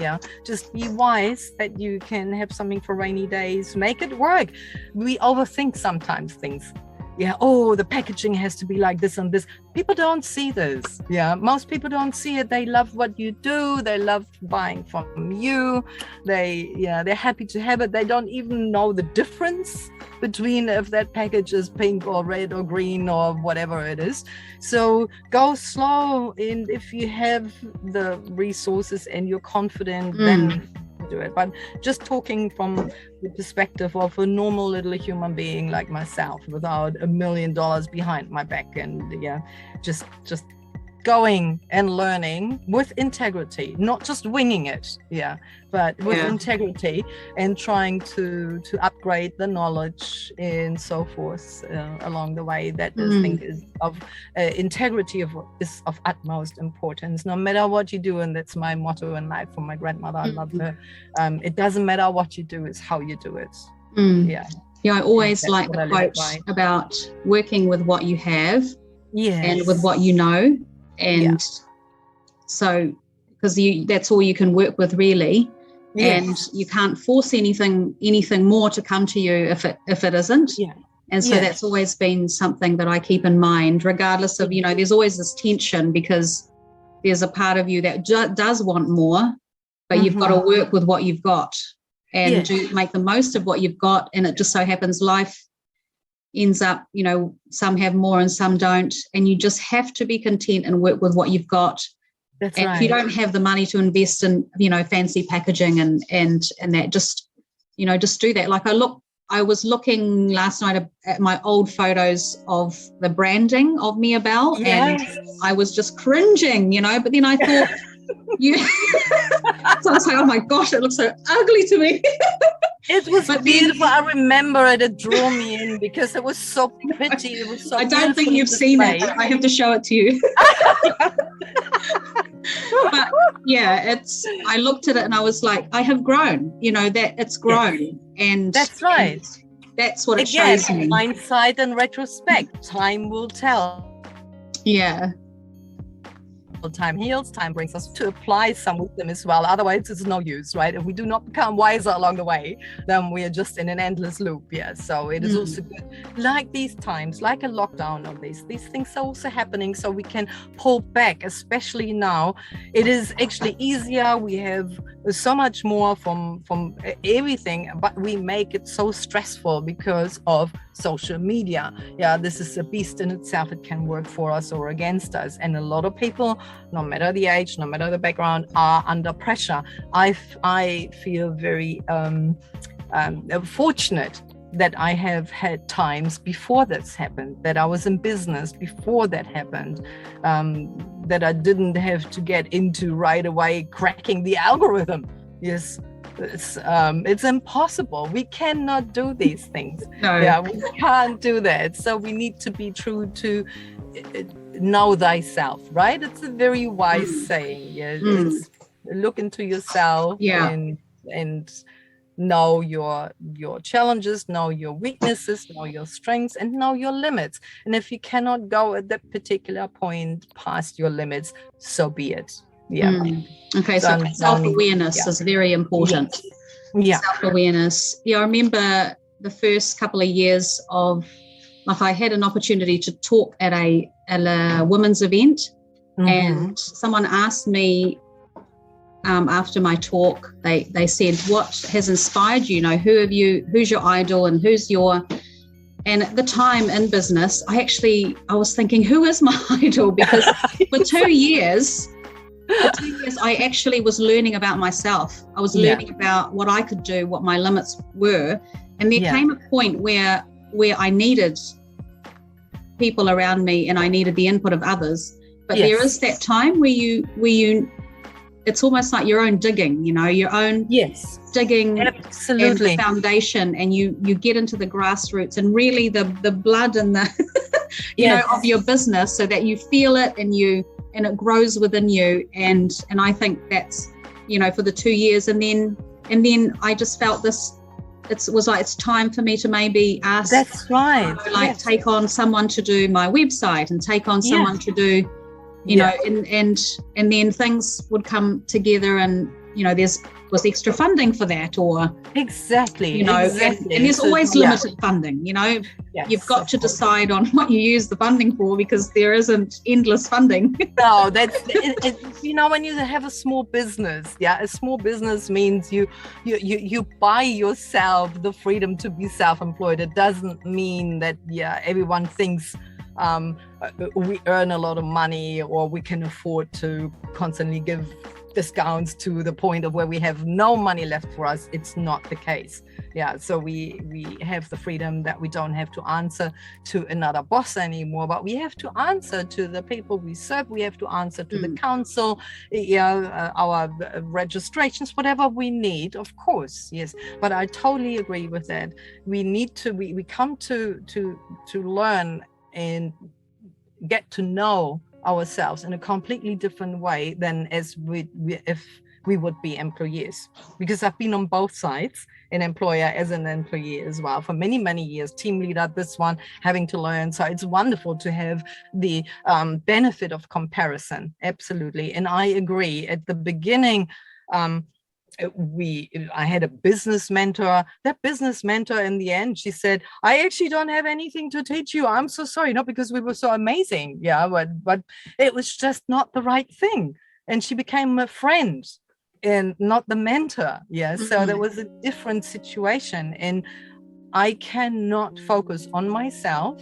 Just be wise that you can have something for rainy days, make it work. We overthink sometimes things. The packaging has to be like this and this. People don't see this. Most people don't see it. They love what you do. They love buying from you. They're happy to have it. They don't even know the difference between if that package is pink or red or green or whatever it is. So go slow, and if you have the resources and you're confident, then do it. But just talking from the perspective of a normal little human being like myself, without $1 million behind my back, and just going and learning with integrity, not just winging it, but with integrity, and trying to upgrade the knowledge and so forth along the way. That I think is of integrity is of utmost importance, no matter what you do. And that's my motto in life from my grandmother. I love her. It doesn't matter what you do, it's how you do it. I always like the quote about working with what you have and with what you know. And so, because that's all you can work with, really. And you can't force anything more to come to you if it isn't. And so that's always been something that I keep in mind, regardless of, there's always this tension, because there's a part of you that does want more, but you've got to work with what you've got and make the most of what you've got. And it just so happens life ends up, some have more and some don't, and you just have to be content and work with what you've got. That's and right. If you don't have the money to invest in, fancy packaging and that, just do that. Like I was looking last night at my old photos of the branding of Mia Bell, and I was just cringing, but then I thought, so I was like, oh my gosh, it looks so ugly to me. It was beautiful. I remember it. It drew me in because it was so pretty. It was so I don't think you've seen it. I have to show it to you. But I looked at it and I was like, I have grown, that it's grown. And that's right. And that's what it shows me. Hindsight and retrospect. Time will tell. Yeah. Time heals, time brings us to apply some wisdom as well. Otherwise, it's no use, right? If we do not become wiser along the way, then we are just in an endless loop. So it is also good, like these times, like a lockdown of these things are also happening, so we can pull back, especially now. It is actually easier. We have so much more from everything, but we make it so stressful because of social media. This is a beast in itself. It can work for us or against us, and a lot of people, no matter the age, no matter the background, are under pressure. I feel very fortunate that I have had times before this happened, that I was in business before that happened, that I didn't have to get into right away cracking the algorithm. It's impossible. We cannot do these things. No. We can't do that. So we need to be true to know thyself, right? It's a very wise saying. It's look into yourself and know your challenges, know your weaknesses, know your strengths, and know your limits. And if you cannot go at that particular point past your limits, so be it. Okay, so self-awareness is very important. Self-awareness. I remember the first couple of years of, like, I had an opportunity to talk at a women's event, and someone asked me, after my talk, they said, what has inspired you? Who's your idol and and at the time in business, I was thinking, who is my idol? Because for 2 years, I actually was learning about myself. I was learning about what I could do, what my limits were. And there came a point where I needed people around me and I needed the input of others. But there is that time where you it's almost like your own digging, your own digging. Absolutely. And the foundation, and you get into the grassroots and really the blood and the of your business, so that you feel it and it grows within you. And I think that's for the 2 years, and then I just felt this. It was like it's time for me to maybe ask. That's right. Take on someone to do my website and take on someone to do. And then things would come together, and was extra funding for that, or exactly. And there's always limited funding. You've got to decide on what you use the funding for, because there isn't endless funding. No, that's when you have a small business, a small business means you buy yourself the freedom to be self-employed. It doesn't mean that everyone thinks we earn a lot of money, or we can afford to constantly give discounts to the point of where we have no money left for us. It's not the case. So we have the freedom that we don't have to answer to another boss anymore, but we have to answer to the people we serve. We have to answer to the council, our registrations, whatever we need, of course. Yes, but I totally agree with that. We need to we come to learn and get to know ourselves in a completely different way than if we would be employees, because I've been on both sides, an employer as an employee as well for many years, team leader, this one, having to learn. So it's wonderful to have the benefit of comparison. Absolutely. And I agree, at the beginning I had a business mentor. That business mentor, in the end, she said, I actually don't have anything to teach you. I'm so sorry. Not because we were so amazing. But it was just not the right thing. And she became a friend and not the mentor. So there was a different situation. And I cannot focus on myself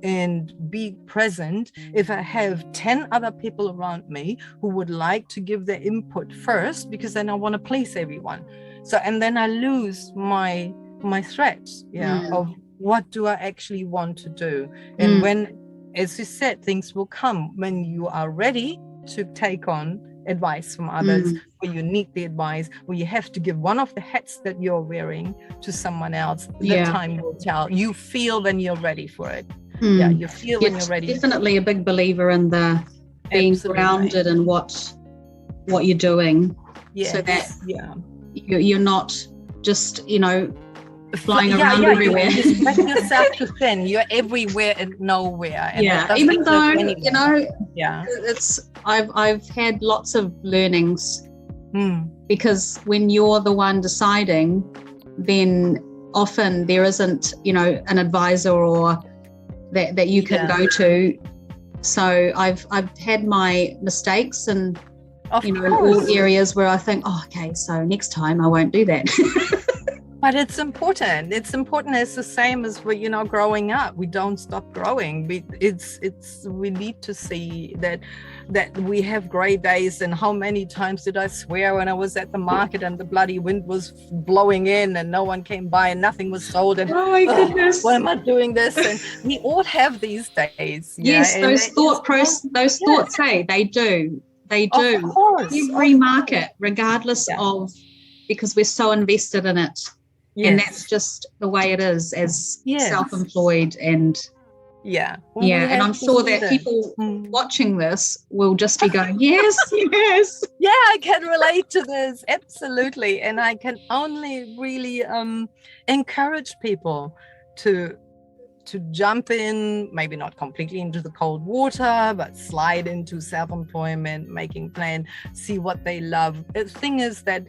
and be present if I have 10 other people around me who would like to give their input first, because then I want to please everyone. So, and then I lose my threads of what do I actually want to do. And when, as you said, things will come when you are ready to take on advice from others, where you need the advice, where you have to give one of the hats that you're wearing to someone else. The time will tell. You feel when you're ready for it. You feel when you're ready. Definitely a big believer in the being grounded in what you're doing, so that you're not just flying around everywhere. You spread yourself too thin. You're everywhere and nowhere. And even though it's I've had lots of learnings, because when you're the one deciding, then often there isn't an advisor or that you can go to. So I've had my mistakes, and in all areas where I think, okay, so next time I won't do that. But it's important. It's important. It's the same as growing up. We don't stop growing. We need to see that we have great days. And how many times did I swear when I was at the market and the bloody wind was blowing in and no one came by and nothing was sold, and oh my goodness, why am I doing this? And we all have these days. Yes, those thoughts say they do. Of course, every market, regardless of, because we're so invested in it. And that's just the way it is as self-employed. And and I'm sure that people watching this will just be going, yes. I can relate to this, absolutely. And I can only really encourage people to jump in, maybe not completely into the cold water, but slide into self-employment, making plan, see what they love. The thing is that,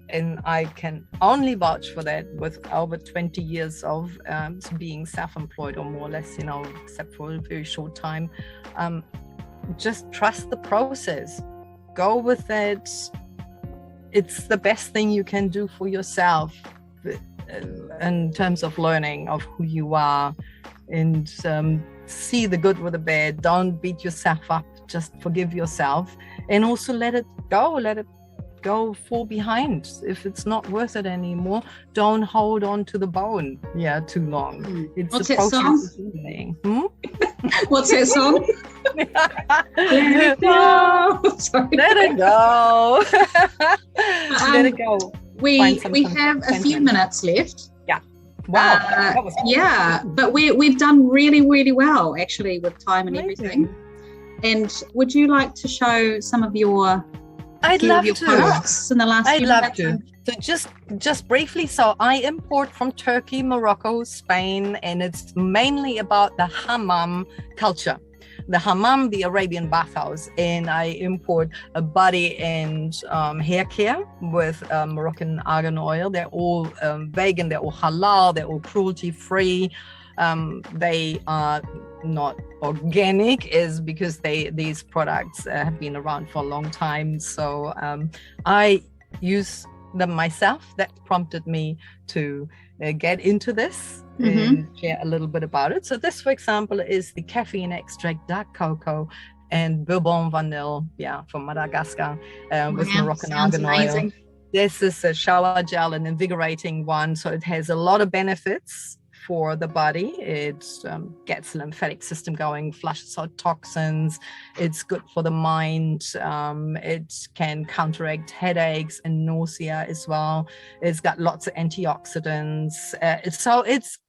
and I can only vouch for that with over 20 years of being self-employed, or more or less, except for a very short time. Just trust the process. Go with that it's the best thing you can do for yourself in terms of learning of who you are, and see the good with the bad. Don't beat yourself up, just forgive yourself, and also let it go, fall behind. If it's not worth it anymore, don't hold on to the bone too long. It's What's the that process song? of healing. What's that song? Let it go. Sorry. Let it go. Let it go. We have a few minutes left. Wow. But we've done really, really well actually with time and Amazing. everything. And would you like to show some of your products in the last few minutes? I'd love to. So just briefly, so I import from Turkey, Morocco, Spain, and it's mainly about the Hammam culture. The Hammam, the Arabian bathhouse, and I import a body and hair care with Moroccan Argan oil. They're all vegan, they're all halal, they're all cruelty free. They are not organic, is because these products have been around for a long time. So I use them myself. That prompted me to get into this and share a little bit about it. So this, for example, is the caffeine extract, dark cocoa, and bourbon vanille, from Madagascar, with Moroccan Argan oil. This is a shower gel, an invigorating one. So it has a lot of benefits for the body. It gets the lymphatic system going, flushes out toxins. It's good for the mind. It can counteract headaches and nausea as well. It's got lots of antioxidants.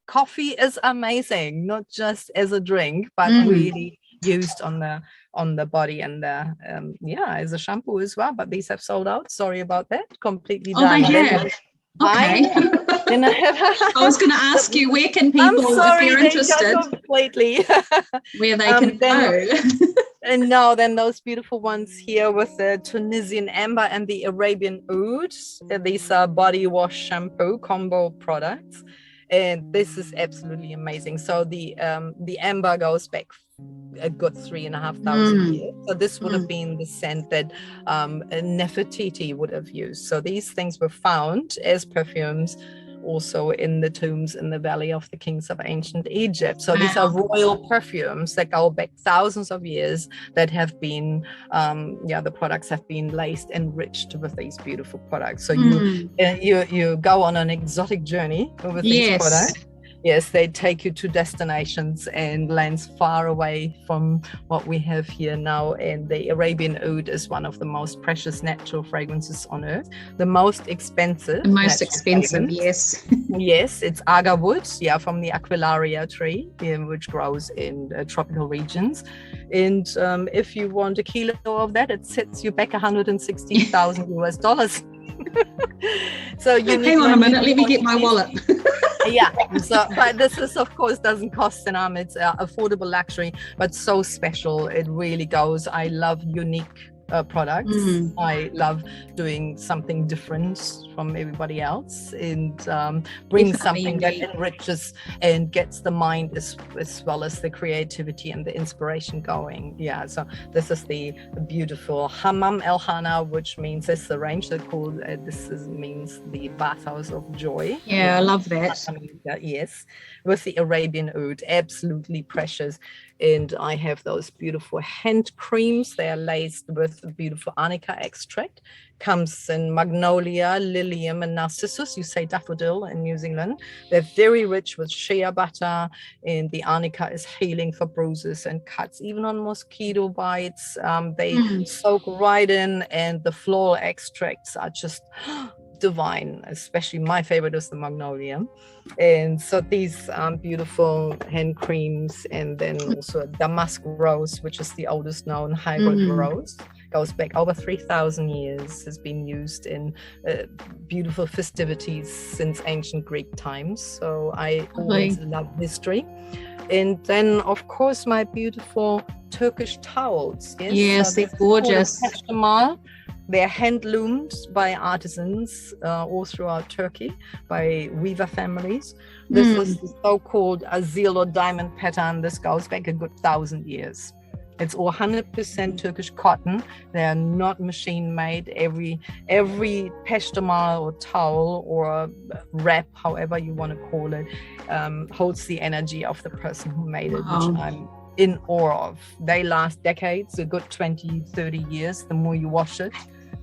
Coffee is amazing, not just as a drink, but really used on the body, and as a shampoo as well. But these have sold out. Sorry about that. Completely done. They have. Okay. I was going to ask you, where can people, if you're interested, completely where they can go? And no, then those beautiful ones here with the Tunisian amber and the Arabian oud. These are body wash shampoo combo products, and this is absolutely amazing. So the amber goes back a good 3,500 years. So this would have been the scent that Nefertiti would have used. So these things were found as perfumes also in the tombs in the Valley of the Kings of ancient Egypt. So these are royal perfumes that go back thousands of years that have been, the products have been laced, enriched with these beautiful products. So you go on an exotic journey with these products. Yes, they take you to destinations and lands far away from what we have here now. And the Arabian oud is one of the most precious natural fragrances on earth. The most expensive. Yes. Yes, it's agar wood, from the Aquilaria tree, which grows in tropical regions. And if you want a kilo of that, it sets you back $160,000 US. So hang on a minute, let me get my wallet. But this is, of course, doesn't cost an arm. It's affordable luxury, but so special. It really goes. I love unique products. I love doing something different from everybody else, and bring something that enriches and gets the mind as well as the creativity and the inspiration going. So this is the beautiful Hammam El Hanna, which means it's the range that called means the bathhouse of joy. I love that. Yes, with the Arabian oud, absolutely precious. And I have those beautiful hand creams. They are laced with beautiful arnica extract. Comes in magnolia, lilium, and narcissus. You say daffodil in New Zealand. They're very rich with shea butter, and the arnica is healing for bruises and cuts, even on mosquito bites. They soak right in, and the floral extracts are just divine. Especially my favorite is the magnolia. And so these beautiful hand creams, and then also Damask Rose, which is the oldest known hybrid rose, goes back over 3,000 years, has been used in beautiful festivities since ancient Greek times. So I always love history. And then, of course, my beautiful Turkish towels. Yes, they're gorgeous. They're hand loomed by artisans all throughout Turkey, by weaver families. This is the so-called azil or diamond pattern. This goes back a good 1,000 years. It's all 100% Turkish cotton. They are not machine made. Every peshtimal or towel or wrap, however you want to call it, holds the energy of the person who made it, which I'm in awe of. They last decades, a good 20, 30 years. The more you wash it,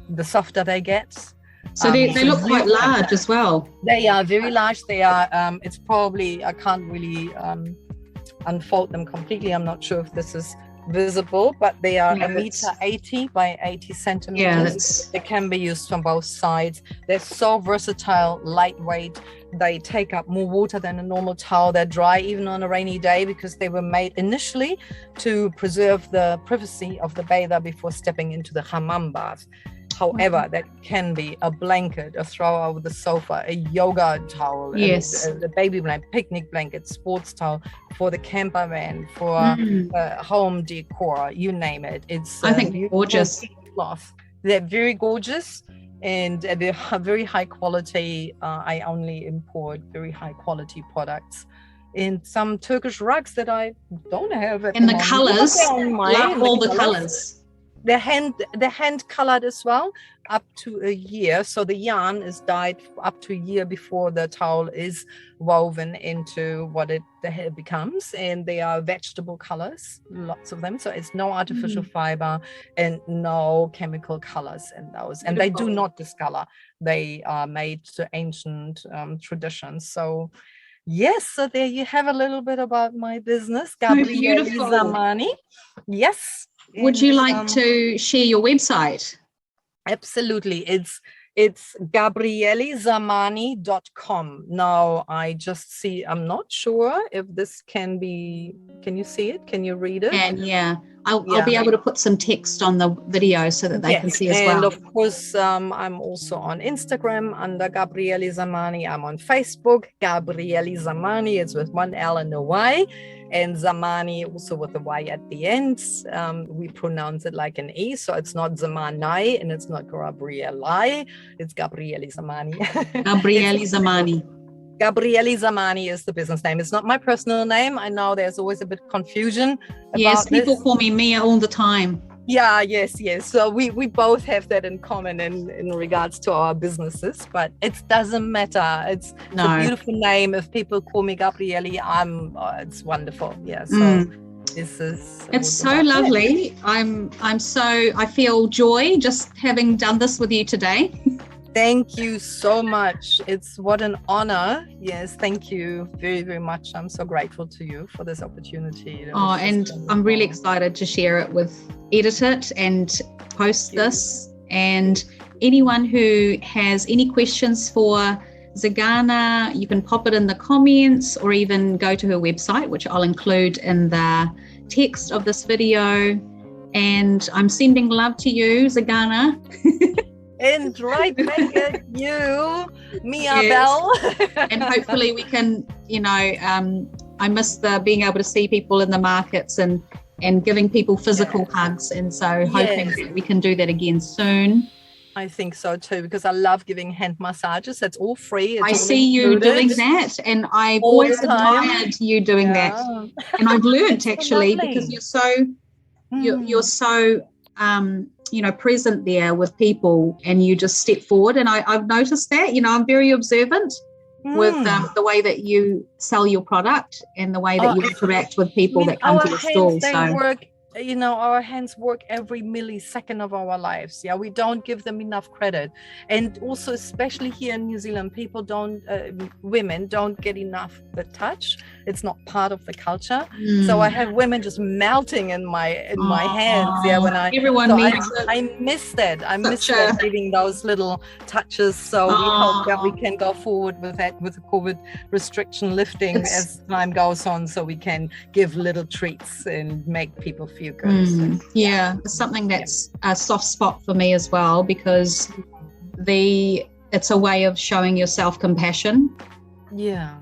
the softer they get. So they look quite large as well. They are very large. They are, it's probably, I can't really unfold them completely. I'm not sure if this is visible, but they are 1.80 meters by 80 centimeters. They can be used from both sides. They're so versatile, lightweight. They take up more water than a normal towel. They're dry even on a rainy day because they were made initially to preserve the privacy of the bather before stepping into the Hammam bath. However, that can be a blanket, a throw over the sofa, a yoga towel, the baby blanket, picnic blanket, sports towel, for the camper van, for home decor, you name it. It's I think gorgeous cloth. They're very gorgeous and they're very high quality. I only import very high quality products. In some Turkish rugs that I don't have at and the colors, love all the colors. They're hand colored as well, up to a year. So the yarn is dyed up to a year before the towel is woven into what it becomes. And they are vegetable colors, lots of them. So it's no artificial fiber and no chemical colors in those. And they do not discolor. They are made to ancient traditions. So yes, so there you have a little bit about my business, Gabriely Zamany. Yes. Would you like to share your website? Absolutely. It's gabrielyzamany.com. Now I just see, I'm not sure if this can you see it? Can you read it? And I'll be able to put some text on the video so that they can see as well. And of course, I'm also on Instagram under Gabriely Zamany. I'm on Facebook, Gabriely Zamany. It's with one L and a Y. And Zamany also with a Y at the end. We pronounce it like an E, so it's not Zamany and it's not Gabriely. It's Gabriely Zamany. Gabriely Zamany. Gabriely Zamany is the business name. It's not my personal name. I know there's always a bit of confusion about Yes, people call me Mia all the time. Yeah, yes. So we both have that in common in regards to our businesses, but it doesn't matter. It's a beautiful name. If people call me Gabriely, it's wonderful. Yeah. So it's so lovely. I feel joy just having done this with you today. Thank you so much. It's what an honor. Yes, thank you very, very much. I'm so grateful to you for this opportunity. And I'm really excited to share it edit it and post this. And anyone who has any questions for Zygana, you can pop it in the comments or even go to her website, which I'll include in the text of this video. And I'm sending love to you, Zygana. And right back at you, Mia Bell. And hopefully we can, I miss being able to see people in the markets and giving people physical hugs. And so hoping that we can do that again soon. I think so too, because I love giving hand massages. That's all free. I see you doing that, and I've always admired you doing that. And I've learned actually because you're so present there with people, and you just step forward. And I've noticed that. I'm very observant with the way that you sell your product and the way that you interact with people that come to your stall. Our hands work every millisecond of our lives. Yeah, we don't give them enough credit. And also, especially here in New Zealand, women don't get enough the touch. It's not part of the culture. So I have women just melting in my hands. Yeah, everyone needs it. I miss that. I miss giving those little touches. So we hope that we can go forward with that, with the COVID restriction lifting as time goes on, so we can give little treats and make people feel good. It's something that's a soft spot for me as well, because it's a way of showing your self-compassion.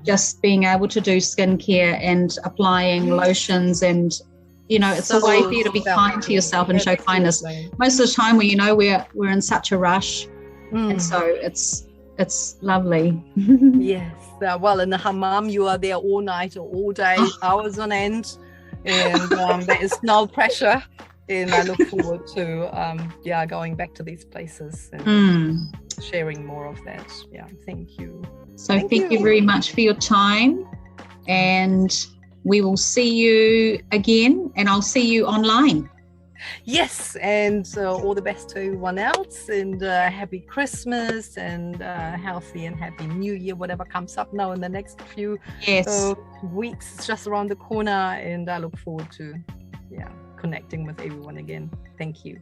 Just being able to do skincare and applying lotions, and it's a way for you to be kind to yourself and show kindness. Most of the time we're in such a rush, and so it's lovely. Yes. Well, in the hammam you are there all night or all day, hours on end. and there is no pressure. And I look forward to going back to these places and sharing more of that. Yeah, thank you. So thank you very much for your time, and we will see you again, and I'll see you online. Yes, and all the best to everyone else, and happy Christmas, and healthy and happy New Year, whatever comes up now in the next few weeks. It's just around the corner, and I look forward to connecting with everyone again. Thank you.